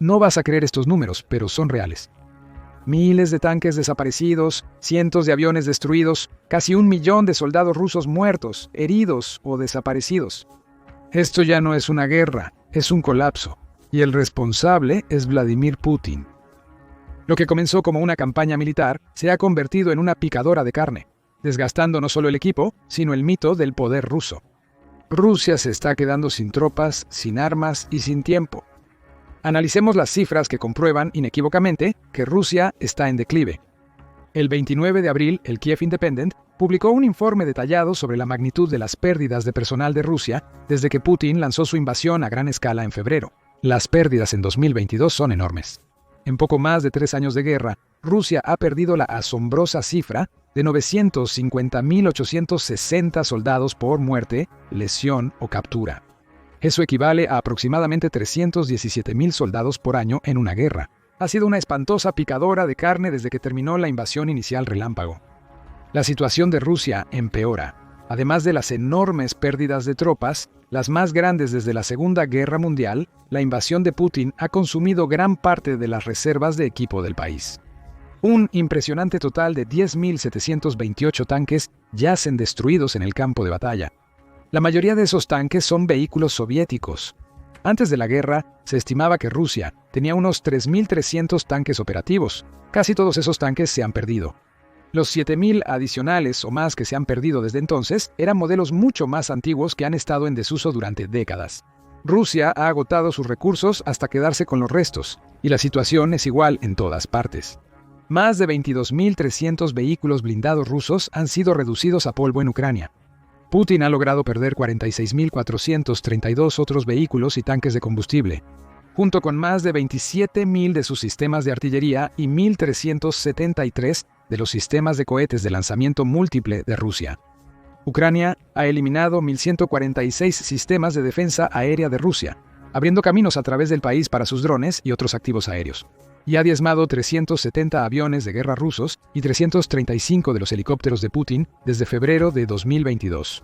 No vas a creer estos números, pero son reales. Miles de tanques desaparecidos, cientos de aviones destruidos, casi 1 millón de soldados rusos muertos, heridos o desaparecidos. Esto ya no es una guerra, es un colapso, y el responsable es Vladimir Putin. Lo que comenzó como una campaña militar se ha convertido en una picadora de carne, desgastando no solo el equipo, sino el mito del poder ruso. Rusia se está quedando sin tropas, sin armas y sin tiempo. Analicemos las cifras que comprueban inequívocamente que Rusia está en declive. El 29 de abril, el Kiev Independent publicó un informe detallado sobre la magnitud de las pérdidas de personal de Rusia desde que Putin lanzó su invasión a gran escala en febrero. Las pérdidas en 2022 son enormes. En poco más de 3 años de guerra, Rusia ha perdido la asombrosa cifra de 950.860 soldados por muerte, lesión o captura. Eso equivale a aproximadamente 317.000 soldados por año en una guerra. Ha sido una espantosa picadora de carne desde que terminó la invasión inicial relámpago. La situación de Rusia empeora. Además de las enormes pérdidas de tropas, las más grandes desde la Segunda Guerra Mundial, la invasión de Putin ha consumido gran parte de las reservas de equipo del país. Un impresionante total de 10.728 tanques yacen destruidos en el campo de batalla. La mayoría de esos tanques son vehículos soviéticos. Antes de la guerra, se estimaba que Rusia tenía unos 3.300 tanques operativos. Casi todos esos tanques se han perdido. Los 7.000 adicionales o más que se han perdido desde entonces eran modelos mucho más antiguos que han estado en desuso durante décadas. Rusia ha agotado sus recursos hasta quedarse con los restos, y la situación es igual en todas partes. Más de 22.300 vehículos blindados rusos han sido reducidos a polvo en Ucrania. Putin ha logrado perder 46.432 otros vehículos y tanques de combustible, junto con más de 27.000 de sus sistemas de artillería y 1.373 de los sistemas de cohetes de lanzamiento múltiple de Rusia. Ucrania ha eliminado 1.146 sistemas de defensa aérea de Rusia, abriendo caminos a través del país para sus drones y otros activos aéreos, y ha diezmado 370 aviones de guerra rusos y 335 de los helicópteros de Putin desde febrero de 2022.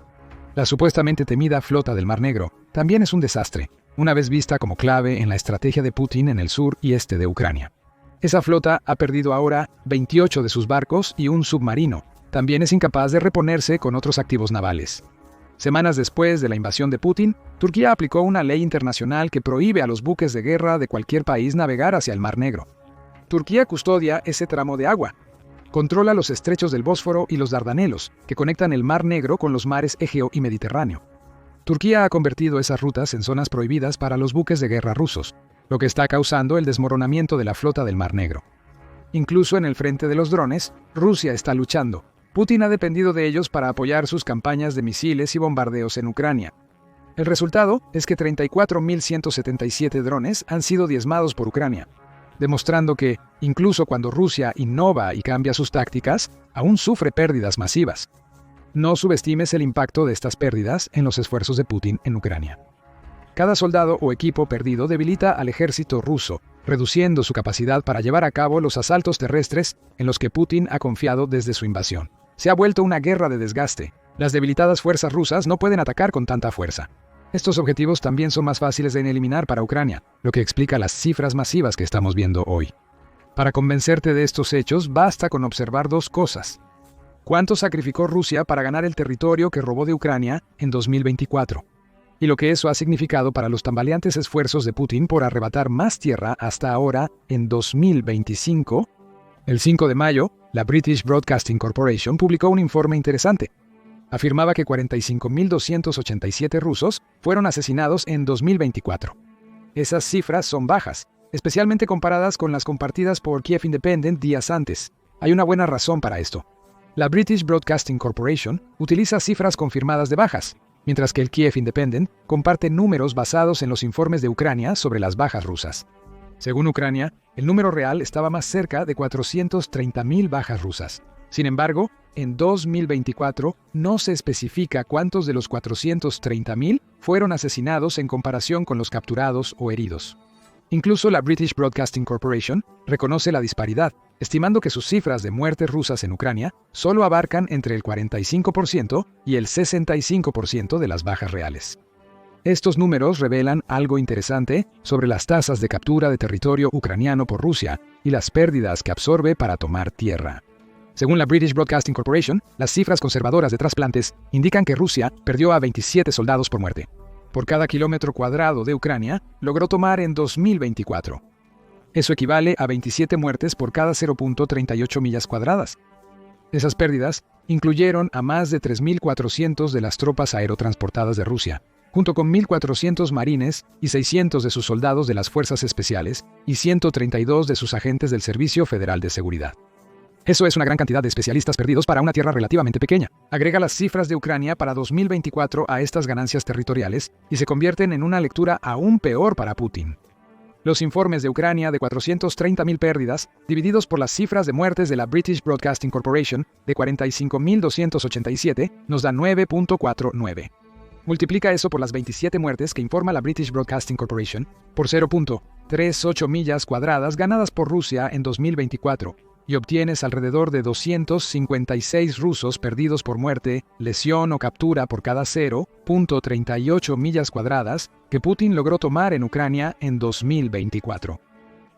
La supuestamente temida flota del Mar Negro también es un desastre, una vez vista como clave en la estrategia de Putin en el sur y este de Ucrania. Esa flota ha perdido ahora 28 de sus barcos y un submarino. También es incapaz de reponerse con otros activos navales. Semanas después de la invasión de Putin, Turquía aplicó una ley internacional que prohíbe a los buques de guerra de cualquier país navegar hacia el Mar Negro. Turquía custodia ese tramo de agua. Controla los estrechos del Bósforo y los Dardanelos, que conectan el Mar Negro con los mares Egeo y Mediterráneo. Turquía ha convertido esas rutas en zonas prohibidas para los buques de guerra rusos, lo que está causando el desmoronamiento de la flota del Mar Negro. Incluso en el frente de los drones, Rusia está luchando. Putin ha dependido de ellos para apoyar sus campañas de misiles y bombardeos en Ucrania. El resultado es que 34.177 drones han sido diezmados por Ucrania, demostrando que, incluso cuando Rusia innova y cambia sus tácticas, aún sufre pérdidas masivas. No subestimes el impacto de estas pérdidas en los esfuerzos de Putin en Ucrania. Cada soldado o equipo perdido debilita al ejército ruso, reduciendo su capacidad para llevar a cabo los asaltos terrestres en los que Putin ha confiado desde su invasión. Se ha vuelto una guerra de desgaste. Las debilitadas fuerzas rusas no pueden atacar con tanta fuerza. Estos objetivos también son más fáciles de eliminar para Ucrania, lo que explica las cifras masivas que estamos viendo hoy. Para convencerte de estos hechos, basta con observar 2 cosas. ¿Cuánto sacrificó Rusia para ganar el territorio que robó de Ucrania en 2024? Y lo que eso ha significado para los tambaleantes esfuerzos de Putin por arrebatar más tierra hasta ahora en 2025. El 5 de mayo, la British Broadcasting Corporation publicó un informe interesante. Afirmaba que 45.287 rusos fueron asesinados en 2024. Esas cifras son bajas, especialmente comparadas con las compartidas por Kiev Independent días antes. Hay una buena razón para esto. La British Broadcasting Corporation utiliza cifras confirmadas de bajas, mientras que el Kiev Independent comparte números basados en los informes de Ucrania sobre las bajas rusas. Según Ucrania, el número real estaba más cerca de 430.000 bajas rusas. Sin embargo, en 2024 no se especifica cuántos de los 430.000 fueron asesinados en comparación con los capturados o heridos. Incluso la British Broadcasting Corporation reconoce la disparidad, estimando que sus cifras de muertes rusas en Ucrania solo abarcan entre el 45% y el 65% de las bajas reales. Estos números revelan algo interesante sobre las tasas de captura de territorio ucraniano por Rusia y las pérdidas que absorbe para tomar tierra. Según la British Broadcasting Corporation, las cifras conservadoras de trasplantes indican que Rusia perdió a 27 soldados por muerte. Por cada kilómetro cuadrado de Ucrania, logró tomar en 2024. Eso equivale a 27 muertes por cada 0.38 millas cuadradas. Esas pérdidas incluyeron a más de 3.400 de las tropas aerotransportadas de Rusia, junto con 1.400 marines y 600 de sus soldados de las fuerzas especiales y 132 de sus agentes del Servicio Federal de Seguridad. Eso es una gran cantidad de especialistas perdidos para una tierra relativamente pequeña. Agrega las cifras de Ucrania para 2024 a estas ganancias territoriales y se convierten en una lectura aún peor para Putin. Los informes de Ucrania de 430.000 pérdidas, divididos por las cifras de muertes de la British Broadcasting Corporation de 45.287, nos da 9.49. Multiplica eso por las 27 muertes que informa la British Broadcasting Corporation por 0.38 millas cuadradas ganadas por Rusia en 2024 y obtienes alrededor de 256 rusos perdidos por muerte, lesión o captura por cada 0.38 millas cuadradas que Putin logró tomar en Ucrania en 2024.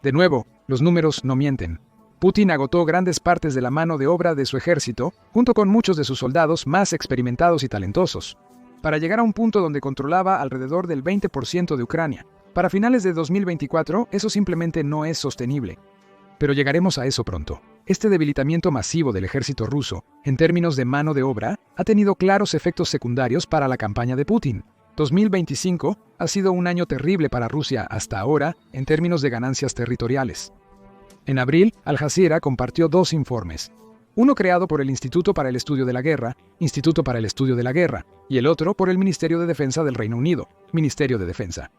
De nuevo, los números no mienten. Putin agotó grandes partes de la mano de obra de su ejército, junto con muchos de sus soldados más experimentados y talentosos, para llegar a un punto donde controlaba alrededor del 20% de Ucrania. Para finales de 2024, eso simplemente no es sostenible. Pero llegaremos a eso pronto. Este debilitamiento masivo del ejército ruso, en términos de mano de obra, ha tenido claros efectos secundarios para la campaña de Putin. 2025 ha sido un año terrible para Rusia hasta ahora en términos de ganancias territoriales. En abril, Al Jazeera compartió dos informes. Uno creado por el Instituto para el Estudio de la Guerra, Instituto para el Estudio de la Guerra, y el otro por el Ministerio de Defensa del Reino Unido, Ministerio de Defensa.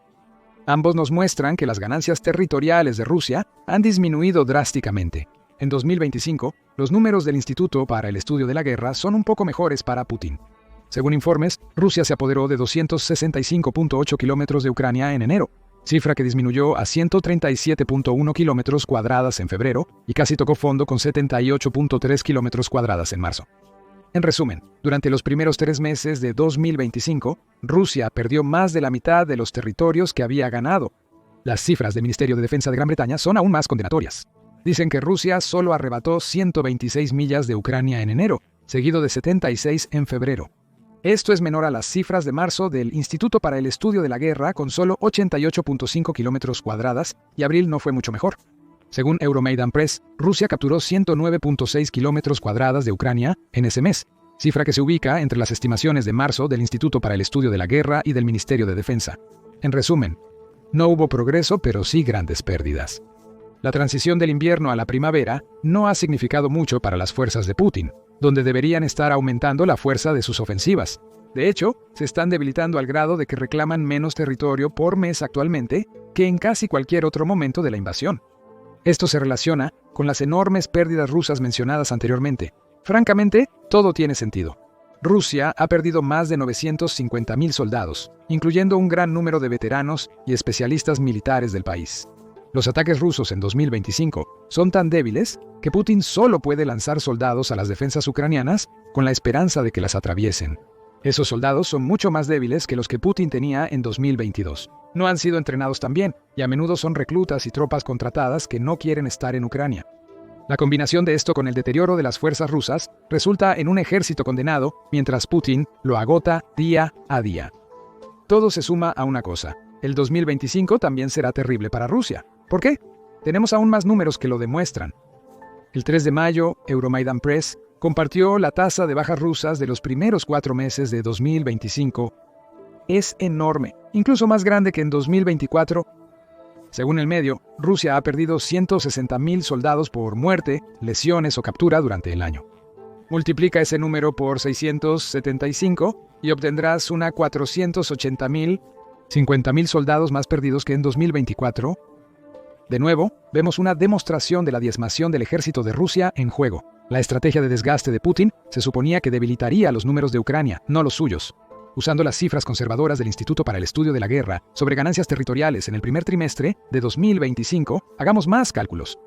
Ambos nos muestran que las ganancias territoriales de Rusia han disminuido drásticamente. En 2025, los números del Instituto para el Estudio de la Guerra son un poco mejores para Putin. Según informes, Rusia se apoderó de 265.8 kilómetros de Ucrania en enero, cifra que disminuyó a 137.1 kilómetros cuadradas en febrero y casi tocó fondo con 78.3 kilómetros cuadradas en marzo. En resumen, durante los primeros 3 meses de 2025, Rusia perdió más de la mitad de los territorios que había ganado. Las cifras del Ministerio de Defensa de Gran Bretaña son aún más condenatorias. Dicen que Rusia solo arrebató 126 millas de Ucrania en enero, seguido de 76 en febrero. Esto es menor a las cifras de marzo del Instituto para el Estudio de la Guerra, con solo 88.5 kilómetros cuadradas, y abril no fue mucho mejor. Según Euromaidan Press, Rusia capturó 109.6 kilómetros cuadradas de Ucrania en ese mes, cifra que se ubica entre las estimaciones de marzo del Instituto para el Estudio de la Guerra y del Ministerio de Defensa. En resumen, no hubo progreso, pero sí grandes pérdidas. La transición del invierno a la primavera no ha significado mucho para las fuerzas de Putin, donde deberían estar aumentando la fuerza de sus ofensivas. De hecho, se están debilitando al grado de que reclaman menos territorio por mes actualmente que en casi cualquier otro momento de la invasión. Esto se relaciona con las enormes pérdidas rusas mencionadas anteriormente. Francamente, todo tiene sentido. Rusia ha perdido más de 950.000 soldados, incluyendo un gran número de veteranos y especialistas militares del país. Los ataques rusos en 2025 son tan débiles que Putin solo puede lanzar soldados a las defensas ucranianas con la esperanza de que las atraviesen. Esos soldados son mucho más débiles que los que Putin tenía en 2022. No han sido entrenados tan bien y a menudo son reclutas y tropas contratadas que no quieren estar en Ucrania. La combinación de esto con el deterioro de las fuerzas rusas resulta en un ejército condenado mientras Putin lo agota día a día. Todo se suma a una cosa: el 2025 también será terrible para Rusia. ¿Por qué? Tenemos aún más números que lo demuestran. El 3 de mayo, Euromaidan Press compartió la tasa de bajas rusas de los primeros 4 meses de 2025. Es enorme, incluso más grande que en 2024. Según el medio, Rusia ha perdido 160.000 soldados por muerte, lesiones o captura durante el año. Multiplica ese número por 675 y obtendrás una 480.000, 50.000 soldados más perdidos que en 2024. De nuevo, vemos una demostración de la diezmación del ejército de Rusia en juego. La estrategia de desgaste de Putin se suponía que debilitaría los números de Ucrania, no los suyos. Usando las cifras conservadoras del Instituto para el Estudio de la Guerra sobre ganancias territoriales en el primer trimestre de 2025, hagamos más cálculos.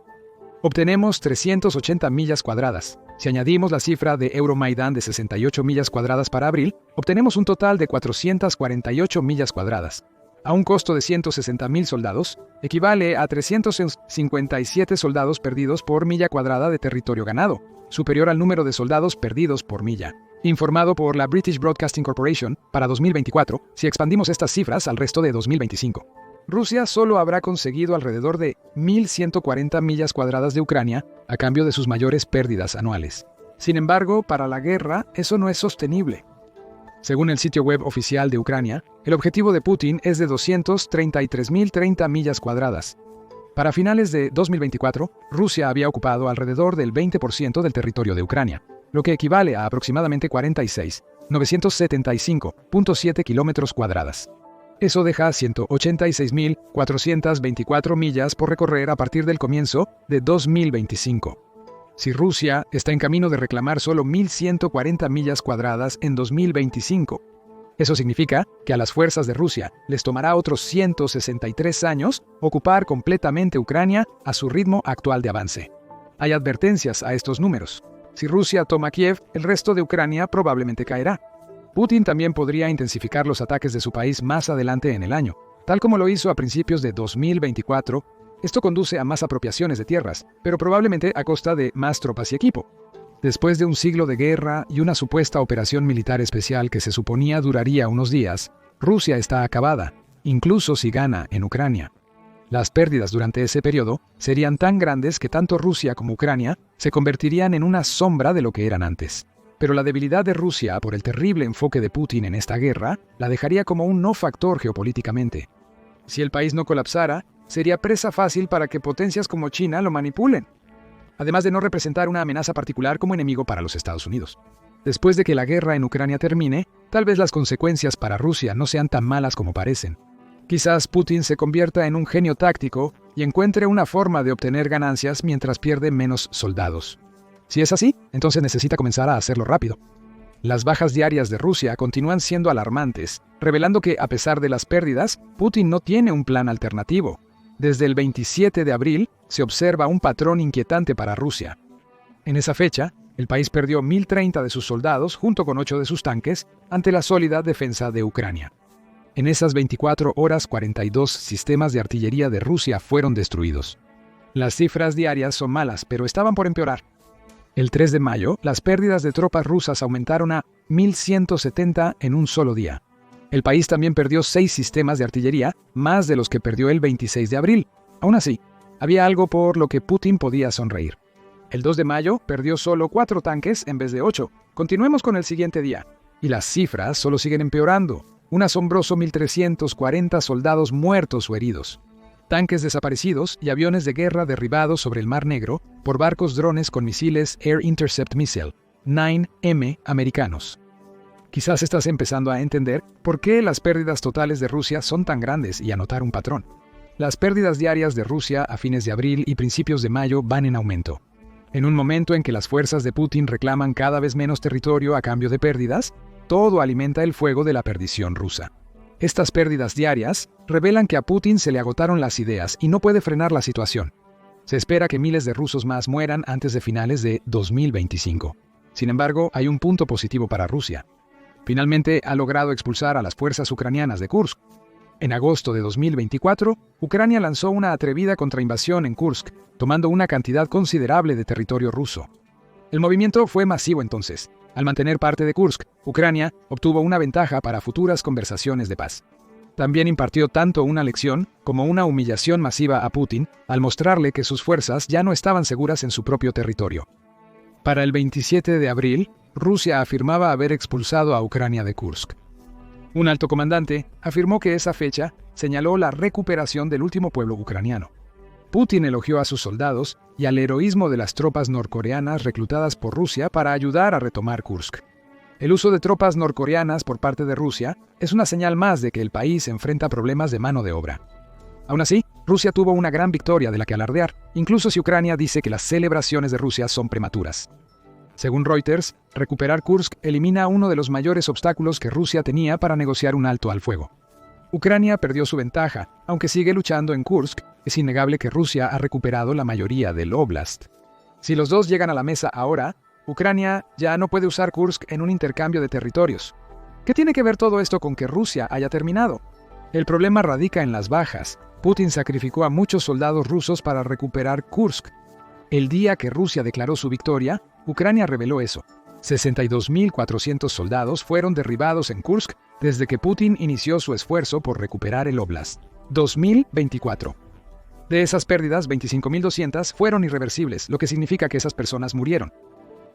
obtenemos 380 millas cuadradas. Si añadimos la cifra de Euromaidan de 68 millas cuadradas para abril, obtenemos un total de 448 millas cuadradas. A un costo de 160.000 soldados, equivale a 357 soldados perdidos por milla cuadrada de territorio ganado, superior al número de soldados perdidos por milla. Informado por la British Broadcasting Corporation, para 2024, si expandimos estas cifras al resto de 2025. Rusia solo habrá conseguido alrededor de 1.140 millas cuadradas de Ucrania a cambio de sus mayores pérdidas anuales. Sin embargo, para la guerra, eso no es sostenible. Según el sitio web oficial de Ucrania, el objetivo de Putin es de 233.030 millas cuadradas. Para finales de 2024, Rusia había ocupado alrededor del 20% del territorio de Ucrania, lo que equivale a aproximadamente 46.975.7 kilómetros cuadrados. Eso deja 186.424 millas por recorrer a partir del comienzo de 2025. Si Rusia está en camino de reclamar solo 1.140 millas cuadradas en 2025, eso significa que a las fuerzas de Rusia les tomará otros 163 años ocupar completamente Ucrania a su ritmo actual de avance. Hay advertencias a estos números. Si Rusia toma Kiev, el resto de Ucrania probablemente caerá. Putin también podría intensificar los ataques de su país más adelante en el año, tal como lo hizo a principios de 2024. Esto conduce a más apropiaciones de tierras, pero probablemente a costa de más tropas y equipo. Después de un siglo de guerra y una supuesta operación militar especial que se suponía duraría unos días, Rusia está acabada, incluso si gana en Ucrania. Las pérdidas durante ese periodo serían tan grandes que tanto Rusia como Ucrania se convertirían en una sombra de lo que eran antes. Pero la debilidad de Rusia por el terrible enfoque de Putin en esta guerra la dejaría como un no factor geopolíticamente. Si el país no colapsara, sería presa fácil para que potencias como China lo manipulen, además de no representar una amenaza particular como enemigo para los Estados Unidos. Después de que la guerra en Ucrania termine, tal vez las consecuencias para Rusia no sean tan malas como parecen. Quizás Putin se convierta en un genio táctico y encuentre una forma de obtener ganancias mientras pierde menos soldados. Si es así, entonces necesita comenzar a hacerlo rápido. Las bajas diarias de Rusia continúan siendo alarmantes, revelando que, a pesar de las pérdidas, Putin no tiene un plan alternativo. Desde el 27 de abril se observa un patrón inquietante para Rusia. En esa fecha, el país perdió 1.030 de sus soldados junto con 8 de sus tanques ante la sólida defensa de Ucrania. En esas 24 horas, 42 sistemas de artillería de Rusia fueron destruidos. Las cifras diarias son malas, pero estaban por empeorar. El 3 de mayo, las pérdidas de tropas rusas aumentaron a 1.170 en un solo día. El país también perdió 6 sistemas de artillería, más de los que perdió el 26 de abril. Aún así, había algo por lo que Putin podía sonreír. El 2 de mayo perdió solo 4 tanques en vez de 8. Continuemos con el siguiente día. Y las cifras solo siguen empeorando. Un asombroso 1.340 soldados muertos o heridos. Tanques desaparecidos y aviones de guerra derribados sobre el Mar Negro por barcos drones con misiles Air Intercept Missile, 9M americanos. Quizás estás empezando a entender por qué las pérdidas totales de Rusia son tan grandes y a notar un patrón. Las pérdidas diarias de Rusia a fines de abril y principios de mayo van en aumento. En un momento en que las fuerzas de Putin reclaman cada vez menos territorio a cambio de pérdidas, todo alimenta el fuego de la perdición rusa. Estas pérdidas diarias revelan que a Putin se le agotaron las ideas y no puede frenar la situación. Se espera que miles de rusos más mueran antes de finales de 2025. Sin embargo, hay un punto positivo para Rusia. Finalmente ha logrado expulsar a las fuerzas ucranianas de Kursk. En agosto de 2024, Ucrania lanzó una atrevida contrainvasión en Kursk, tomando una cantidad considerable de territorio ruso. El movimiento fue masivo entonces. Al mantener parte de Kursk, Ucrania obtuvo una ventaja para futuras conversaciones de paz. También impartió tanto una lección como una humillación masiva a Putin al mostrarle que sus fuerzas ya no estaban seguras en su propio territorio. Para el 27 de abril, Rusia afirmaba haber expulsado a Ucrania de Kursk. Un alto comandante afirmó que esa fecha señaló la recuperación del último pueblo ucraniano. Putin elogió a sus soldados y al heroísmo de las tropas norcoreanas reclutadas por Rusia para ayudar a retomar Kursk. El uso de tropas norcoreanas por parte de Rusia es una señal más de que el país enfrenta problemas de mano de obra. Aún así, Rusia tuvo una gran victoria de la que alardear, incluso si Ucrania dice que las celebraciones de Rusia son prematuras. Según Reuters, recuperar Kursk elimina uno de los mayores obstáculos que Rusia tenía para negociar un alto al fuego. Ucrania perdió su ventaja, aunque sigue luchando en Kursk, es innegable que Rusia ha recuperado la mayoría del Oblast. Si los dos llegan a la mesa ahora, Ucrania ya no puede usar Kursk en un intercambio de territorios. ¿Qué tiene que ver todo esto con que Rusia haya terminado? El problema radica en las bajas. Putin sacrificó a muchos soldados rusos para recuperar Kursk. El día que Rusia declaró su victoria, Ucrania reveló eso. 62.400 soldados fueron derribados en Kursk desde que Putin inició su esfuerzo por recuperar el Oblast. 2024. De esas pérdidas, 25.200 fueron irreversibles, lo que significa que esas personas murieron.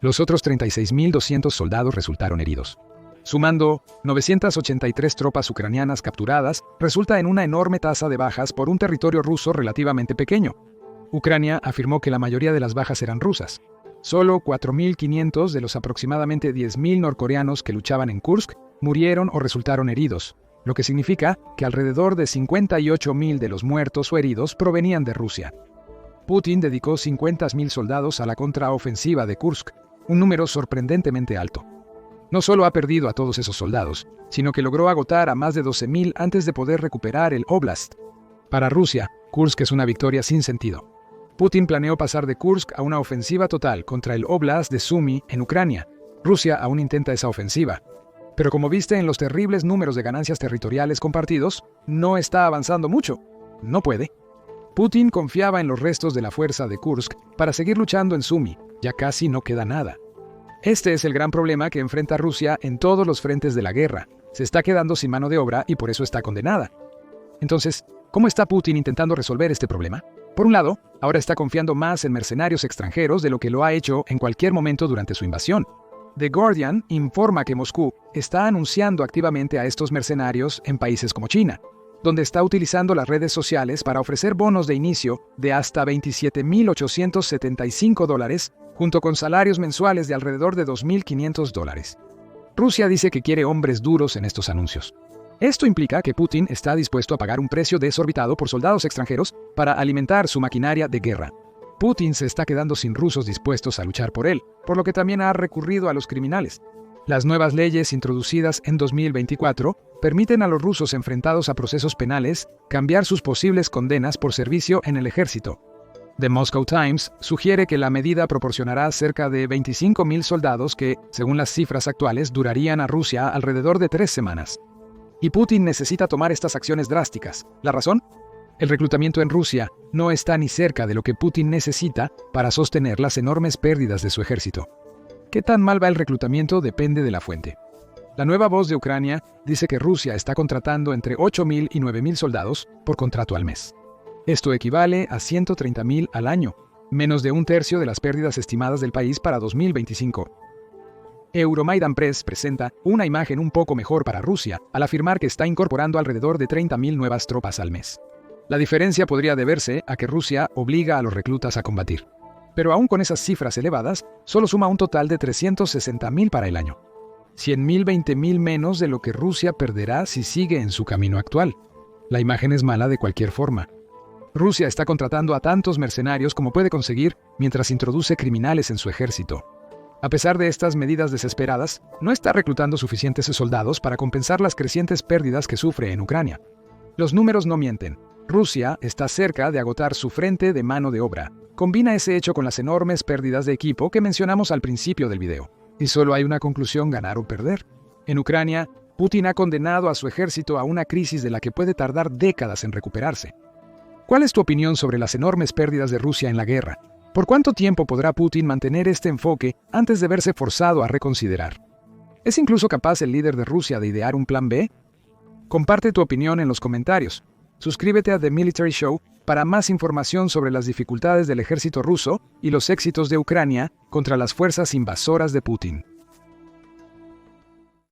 Los otros 36.200 soldados resultaron heridos. Sumando 983 tropas ucranianas capturadas, resulta en una enorme tasa de bajas por un territorio ruso relativamente pequeño. Ucrania afirmó que la mayoría de las bajas eran rusas. Solo 4.500 de los aproximadamente 10.000 norcoreanos que luchaban en Kursk murieron o resultaron heridos, lo que significa que alrededor de 58.000 de los muertos o heridos provenían de Rusia. Putin dedicó 50.000 soldados a la contraofensiva de Kursk, un número sorprendentemente alto. No solo ha perdido a todos esos soldados, sino que logró agotar a más de 12.000 antes de poder recuperar el Oblast. Para Rusia, Kursk es una victoria sin sentido. Putin planeó pasar de Kursk a una ofensiva total contra el Oblast de Sumy en Ucrania. Rusia aún intenta esa ofensiva. Pero como viste en los terribles números de ganancias territoriales compartidos, no está avanzando mucho. No puede. Putin confiaba en los restos de la fuerza de Kursk para seguir luchando en Sumy. Ya casi no queda nada. Este es el gran problema que enfrenta Rusia en todos los frentes de la guerra. Se está quedando sin mano de obra y por eso está condenada. Entonces, ¿cómo está Putin intentando resolver este problema? Por un lado, ahora está confiando más en mercenarios extranjeros de lo que lo ha hecho en cualquier momento durante su invasión. The Guardian informa que Moscú está anunciando activamente a estos mercenarios en países como China, donde está utilizando las redes sociales para ofrecer bonos de inicio de hasta $27.875, junto con salarios mensuales de alrededor de $2.500. Rusia dice que quiere hombres duros en estos anuncios. Esto implica que Putin está dispuesto a pagar un precio desorbitado por soldados extranjeros para alimentar su maquinaria de guerra. Putin se está quedando sin rusos dispuestos a luchar por él, por lo que también ha recurrido a los criminales. Las nuevas leyes introducidas en 2024 permiten a los rusos enfrentados a procesos penales cambiar sus posibles condenas por servicio en el ejército. The Moscow Times sugiere que la medida proporcionará cerca de 25.000 soldados que, según las cifras actuales, durarían a Rusia alrededor de 3 semanas. Y Putin necesita tomar estas acciones drásticas. ¿La razón? El reclutamiento en Rusia no está ni cerca de lo que Putin necesita para sostener las enormes pérdidas de su ejército. ¿Qué tan mal va el reclutamiento? Depende de la fuente. La Nueva Voz de Ucrania dice que Rusia está contratando entre 8.000 y 9.000 soldados por contrato al mes. Esto equivale a 130.000 al año, menos de un tercio de las pérdidas estimadas del país para 2025. Euromaidan Press presenta una imagen un poco mejor para Rusia al afirmar que está incorporando alrededor de 30.000 nuevas tropas al mes. La diferencia podría deberse a que Rusia obliga a los reclutas a combatir. Pero aún con esas cifras elevadas, solo suma un total de 360.000 para el año. 100.000, 20.000 menos de lo que Rusia perderá si sigue en su camino actual. La imagen es mala de cualquier forma. Rusia está contratando a tantos mercenarios como puede conseguir mientras introduce criminales en su ejército. A pesar de estas medidas desesperadas, no está reclutando suficientes soldados para compensar las crecientes pérdidas que sufre en Ucrania. Los números no mienten. Rusia está cerca de agotar su frente de mano de obra. Combina ese hecho con las enormes pérdidas de equipo que mencionamos al principio del video. Y solo hay una conclusión: ganar o perder. En Ucrania, Putin ha condenado a su ejército a una crisis de la que puede tardar décadas en recuperarse. ¿Cuál es tu opinión sobre las enormes pérdidas de Rusia en la guerra? ¿Por cuánto tiempo podrá Putin mantener este enfoque antes de verse forzado a reconsiderar? ¿Es incluso capaz el líder de Rusia de idear un plan B? Comparte tu opinión en los comentarios. Suscríbete a The Military Show para más información sobre las dificultades del ejército ruso y los éxitos de Ucrania contra las fuerzas invasoras de Putin.